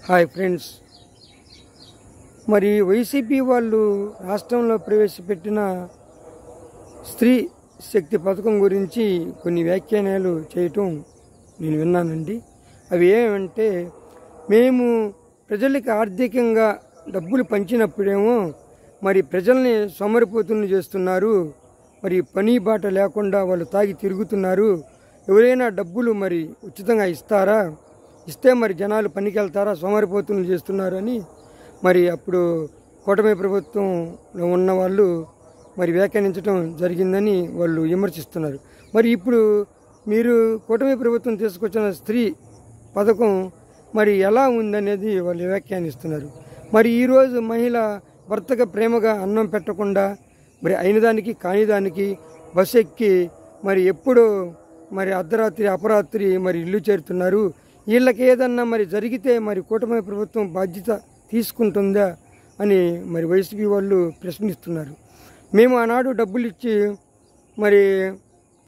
Hi friends, మరి YCP వాళ్ళు రాష్ట్రంలో ప్రవేశపెట్టిన స్త్రీ శక్తి పథకం గురించి కొన్ని వ్యాఖ్యానాలు చేయటం నేను విన్నానండి. అవి ఏమంటే, మేము ప్రజలకి ఆర్థికంగా డబ్బులు పంచినప్పుడేమో మరి ప్రజల్ని సోమరిపోతుల్ని చేస్తున్నారు, మరి పని బాట లేకుండా వాళ్ళు తాగి తిరుగుతున్నారు, ఎవరైనా డబ్బులు మరి ఉచితంగా ఇస్తారా, ఇస్తే మరి జనాలు పనికి వెళ్తారా, సోమరిపోతులు చేస్తున్నారు అని మరి అప్పుడు కూటమి ప్రభుత్వంలో ఉన్న వాళ్ళు మరి వ్యాఖ్యానించడం జరిగిందని వాళ్ళు విమర్శిస్తున్నారు. మరి ఇప్పుడు మీరు కూటమి ప్రభుత్వం తీసుకొచ్చిన స్త్రీ పథకం మరి ఎలా ఉందనేది వాళ్ళు వ్యాఖ్యానిస్తున్నారు. మరి ఈరోజు మహిళ భర్తగా ప్రేమగా అన్నం పెట్టకుండా మరి అయిన దానికి కాని దానికి బస్సు ఎక్కి మరి ఎప్పుడో మరి అర్ధరాత్రి అపరాత్రి మరి ఇల్లు చేరుతున్నారు. వీళ్ళకి ఏదన్నా మరి జరిగితే మరి కూటమి ప్రభుత్వం బాధ్యత తీసుకుంటుందా అని మరి వైసీపీ వాళ్ళు ప్రశ్నిస్తున్నారు. మేము ఆనాడు డబ్బులు ఇచ్చి మరి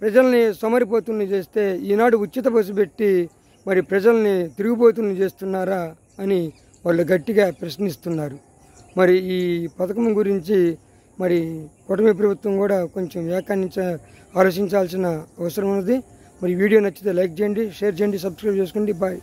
ప్రజల్ని సోమరిపోతుల్ని చేస్తే ఈనాడు ఉచిత బస్సు పెట్టి మరి ప్రజల్ని తిరుగుబోతుల్ని చేస్తున్నారా అని వాళ్ళు గట్టిగా ప్రశ్నిస్తున్నారు. మరి ఈ పథకం గురించి మరి కూటమి ప్రభుత్వం కూడా కొంచెం ఆలోచించాల్సిన అవసరం ఉన్నది. మరి వీడియో నచ్చితే లైక్ చేయండి, షేర్ చేయండి, సబ్స్క్రైబ్ చేసుకోండి. బాయ్.